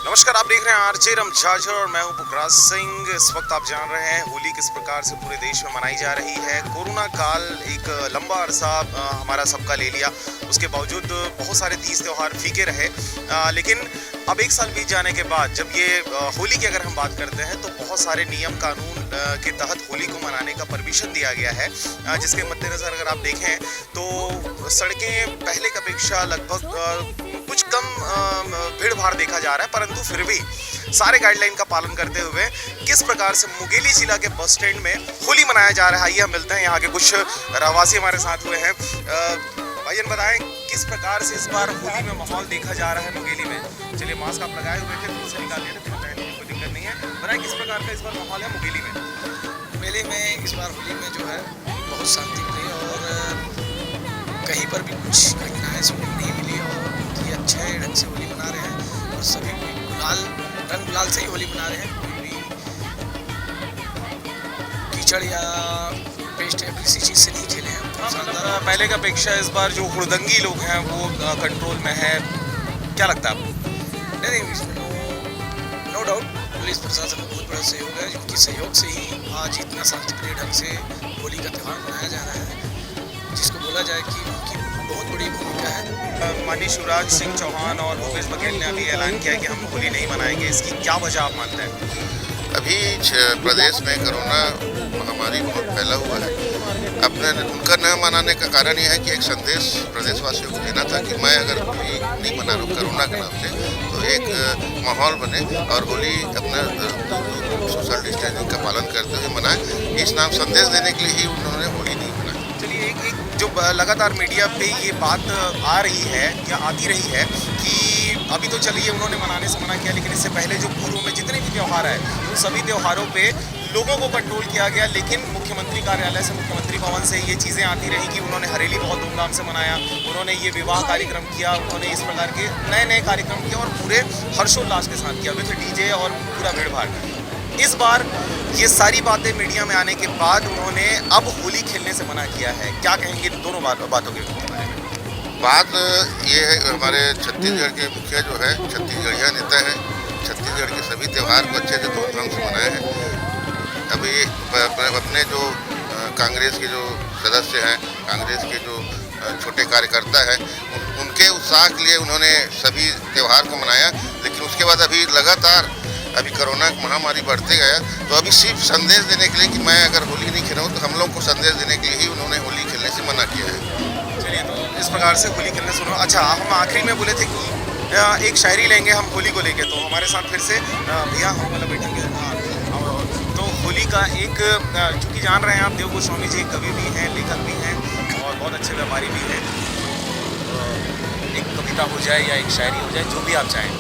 नमस्कार, आप देख रहे हैं आरजे रमझाझर और मैं हूं पुखराज सिंह। इस वक्त आप जान रहे हैं होली किस प्रकार से पूरे देश में मनाई जा रही है। कोरोना काल एक लंबा अरसा हमारा सबका ले लिया, उसके बावजूद बहुत सारे तीज त्यौहार फीके रहे। लेकिन अब एक साल बीत जाने के बाद जब ये होली की अगर हम बात करते हैं तो बहुत सारे नियम कानून के तहत होली को मनाने का परमिशन दिया गया है, जिसके मद्देनज़र अगर आप देखें तो सड़कें पहले की अपेक्षा लगभग कुछ कम भीड़ भाड़ देखा जा रहा है, परंतु फिर भी सारे गाइडलाइन का पालन करते हुए किस प्रकार से मुंगेली जिला के बस स्टैंड में होली मनाया जा रहा है, ये हम मिलते हैं यहाँ के कुछ रहवासी हमारे साथ हुए हैं। भाईजान बताएं किस प्रकार से इस बार होली में माहौल देखा जा रहा है मुंगेली में। चलिए, मास्क आप लगाए हुए थे तो उसे निकाल लिए थे, पहनने की कोई दिक्कत नहीं है। बताएं किस प्रकार का इस बार माहौल है मुंगेली में। मेले में इस बार होली में जो है बहुत शांति प्रिय और कहीं पर भी कुछ घटनाएं सुनने नहीं मिली और बहुत ही अच्छे ढंग से होली मना रहे हैं और सभी कोई रंग गुलाल से ही होली मना रहे हैं। कोई भी कीचड़ या पेस्ट या किसी चीज़ से नहीं खेले हैं। पहले की अपेक्षा इस बार जो हुड़दंगी लोग हैं वो कंट्रोल में है, क्या लगता है आपको? नहीं, इसमें नो डाउट पुलिस प्रशासन का बहुत बड़ा सहयोग है, जिनकी सहयोग से ही आज इतना शांतिप्रिय ढंग से होली का त्यौहार मनाया जा रहा है, जिसको बोला जाए कि उनकी बहुत बड़ी भूमिका है। माननीय शिवराज सिंह चौहान और भूपेश बघेल ने अभी ऐलान किया कि हम होली नहीं मनाएंगे, इसकी क्या वजह आप मानते हैं? अभी प्रदेश में कोरोना महामारी बहुत फैला हुआ है। अपने उनका न मनाने का कारण यह है कि एक संदेश प्रदेशवासियों को देना था कि मैं अगर होली नहीं मना रहा हूँ कोरोना के नाम से, तो एक माहौल बने और होली अपना सोशल डिस्टेंसिंग का पालन करते हुए मनाएं। इस नाम संदेश देने के लिए ही उन्होंने होली नहीं मनाई। चलिए, एक जो लगातार मीडिया पे ये बात आ रही है या आती रही है कि अभी तो चलिए उन्होंने मनाने से मना किया, लेकिन इससे पहले जो पूर्व में जितने भी त्यौहार है उन सभी त्योहारों पे लोगों को कंट्रोल किया गया, लेकिन मुख्यमंत्री कार्यालय से, मुख्यमंत्री भवन से ये चीज़ें आती रही कि उन्होंने हरेली बहुत धूमधाम से मनाया, उन्होंने ये विवाह कार्यक्रम किया, उन्होंने इस प्रकार के नए नए कार्यक्रम किए और पूरे हर्षोल्लास के साथ किया विद डीजे और पूरा भीड़ भाड़। इस बार ये सारी बातें मीडिया में आने के बाद उन्होंने अब होली खेलने से मना किया है, क्या कहेंगे दोनों बातों के बारे में? बात ये है, हमारे छत्तीसगढ़ के मुखिया जो है छत्तीसगढ़िया नेता है, छत्तीसगढ़ के सभी त्यौहार को अच्छे से धूमधाम से मनाए हैं। अभी अपने जो कांग्रेस के जो सदस्य हैं, कांग्रेस के जो छोटे कार्यकर्ता हैं, उनके उत्साह के लिए उन्होंने सभी त्यौहार को मनाया, लेकिन उसके बाद अभी लगातार अभी कोरोना महामारी बढ़ते गया, तो अभी सिर्फ संदेश देने के लिए कि मैं अगर होली नहीं खेला हूँ तो हम लोग को संदेश देने के लिए ही उन्होंने होली खेलने से मना किया है। चलिए, तो इस प्रकार से होली खेलने से अच्छा, हम आखिरी में बोले थे कि एक शायरी लेंगे हम होली को लेके, तो हमारे साथ फिर से भैया हम वाला बैठेंगे। तो होली का एक, चूँकि जान रहे हैं आप, देव गोस्वामी जी कवि भी हैं, लेखक भी हैं और बहुत अच्छे व्यापारी भी हैं। एक कविता हो जाए या एक शायरी हो जाए, जो भी आप चाहें।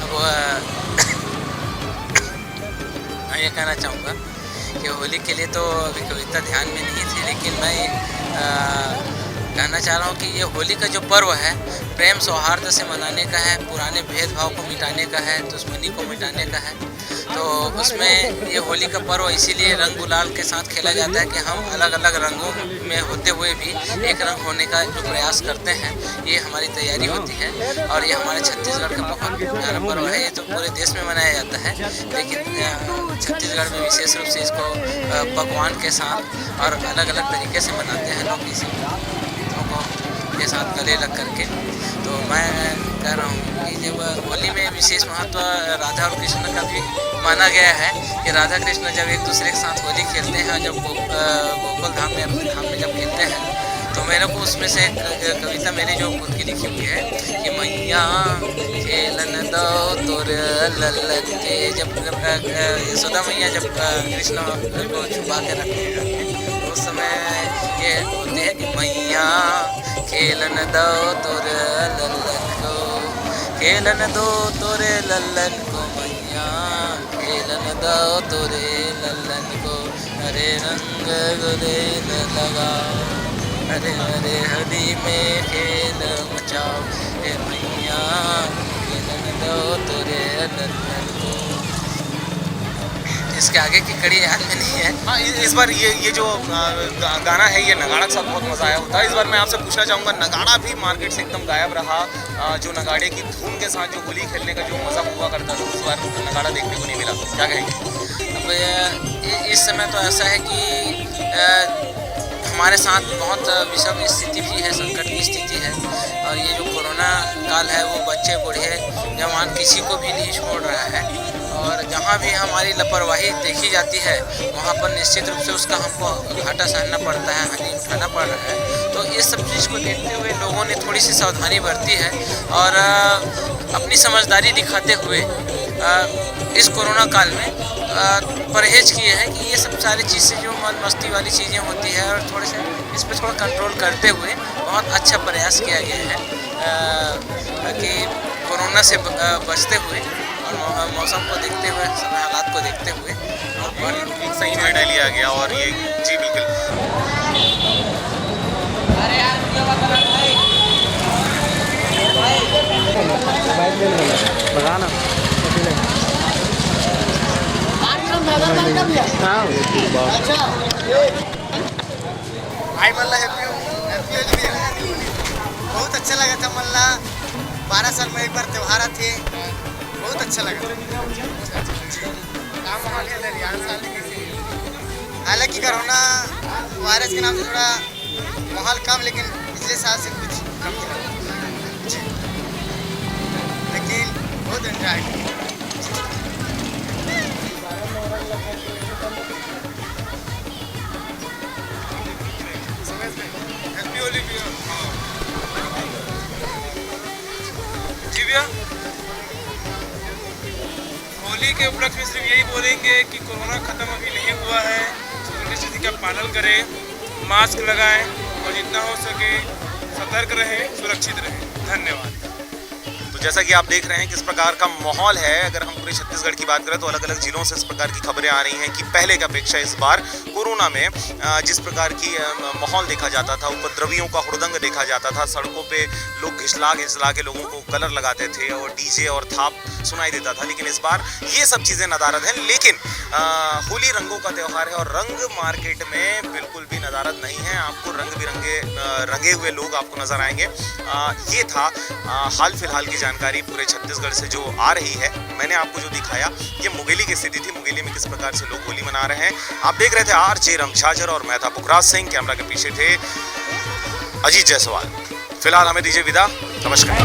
अब मैं ये कहना चाहूँगा कि होली के लिए तो अभी कविता ध्यान में नहीं थी, लेकिन मैं कहना चाह रहा हूँ कि ये होली का जो पर्व है प्रेम सौहार्द से मनाने का है, पुराने भेदभाव को मिटाने का है, दुश्मनी को मिटाने का है। तो उसमें ये होली का पर्व इसीलिए रंग गुलाल के साथ खेला जाता है कि हम अलग अलग रंगों में होते हुए भी एक रंग होने का जो प्रयास करते हैं, ये हमारी तैयारी होती है। और ये हमारे छत्तीसगढ़ का बहुत प्यारा पर्व है। ये तो पूरे देश में मनाया जाता है, लेकिन छत्तीसगढ़ में विशेष रूप से इसको पकवान के साथ और अलग अलग तरीके से मनाते हैं लोग, इसी के साथ गले लग करके। तो मैं कह रहा हूँ कि जब होली में विशेष महत्व राधा और कृष्ण का भी माना गया है कि राधा कृष्ण जब एक दूसरे के साथ होली खेलते हैं, जब गोकुल धाम में, अपने धाम में जब खेलते हैं, तो मेरे को उसमें से एक कविता मेरी जो खुद की लिखी हुई है कि मैया खेलन दो तोर लल्लन के, जब यशोदा मैया जब कृष्ण को छुपा के रखते हैं तो उस समय ये बोलते हैं कि मैया खेलन दो तोर लल्लन को, खेलन दो तोरे लल्लन को मैया, खेलन दो तोरे लल्लन को, हरे रंग गुलेल लगाओ, हरे हरे हरी में खेल मचाओ, हे मैया खेलन दो तोरे लल्लन को। इसके आगे की कड़ी याद में नहीं है। हाँ, इस बार ये जो गाना है, ये नगाड़ा के साथ बहुत मज़ा आया होता है। इस बार मैं आपसे पूछना चाहूँगा, नगाड़ा भी मार्केट से एकदम गायब रहा। जो नगाड़े की धूम के साथ जो होली खेलने का जो मज़ा हुआ करता था, इस बार नगाड़ा देखने को नहीं मिला, क्या कहेंगे? अब इस समय तो ऐसा है कि हमारे साथ बहुत विषम स्थिति भी है, संकट की स्थिति है। और ये जो कोरोना काल है वो बच्चे बूढ़े जवान किसी को भी नहीं छोड़ रहा है। और जहाँ भी हमारी लापरवाही देखी जाती है वहाँ पर निश्चित रूप से उसका हमको घाटा सहना पड़ता है, हानि उठाना पड़ रहा है। तो इस सब चीज़ को देखते हुए लोगों ने थोड़ी सी सावधानी बरती है और अपनी समझदारी दिखाते हुए इस कोरोना काल में परहेज किए हैं कि ये सब सारी चीज़ें जो मन मस्ती वाली चीज़ें होती है और थोड़े से इस पर थोड़ा कंट्रोल करते हुए बहुत अच्छा प्रयास किया गया है कि कोरोना से बचते हुए और मौसम को देखते हुए, समय हालात को देखते हुए और एक सही निर्णय लिया गया। और ये जी बिल्कुल, भाई मल्ला हैप्पी बहुत अच्छा लगा था। मल्ला 12 साल में एक बार त्योहार थे, बहुत अच्छा लगा। हालांकि कोरोना वायरस के नाम से थोड़ा माहौल कम, लेकिन पिछले साल से कुछ कम ही लगा जी, लेकिन बहुत एंजॉय। जी भैया, होली के उपलक्ष्य में सिर्फ यही बोलेंगे कि कोरोना ख़त्म अभी नहीं हुआ है। सोशल डिस्टेंसिंग का पालन करें, मास्क लगाएं और जितना हो सके सतर्क रहें, सुरक्षित रहें। धन्यवाद। तो जैसा कि आप देख रहे हैं किस प्रकार का माहौल है। अगर हम पूरे छत्तीसगढ़ की बात करें तो अलग अलग जिलों से इस प्रकार की खबरें आ रही हैं कि पहले की अपेक्षा इस बार कोरोना में जिस प्रकार की माहौल देखा जाता था, उपद्रवियों का हुड़दंग देखा जाता था, सड़कों पे लोग घिसला के लोगों को कलर लगाते थे और डीजे और थाप सुनाई देता था। लेकिन इस बार ये सब चीज़ें नदारद हैं। लेकिन होली रंगों का त्यौहार है और रंग मार्केट में बिल्कुल भी नदारद नहीं है। आपको रंग बिरंगे रंगे हुए लोग आपको नजर आएंगे। ये था हाल फिलहाल की जानकारी पूरे छत्तीसगढ़ से जो आ रही है। मैंने आपको जो दिखाया ये मुंगेली की स्थिति थी, मुंगेली में किस प्रकार से लोग होली मना रहे हैं। आप देख रहे थे आरजे रमझाझर और मैं था पुखराज सिंह, कैमरा के पीछे थे अजीत जायसवाल। फिलहाल हमें दीजिए विदा, नमस्कार।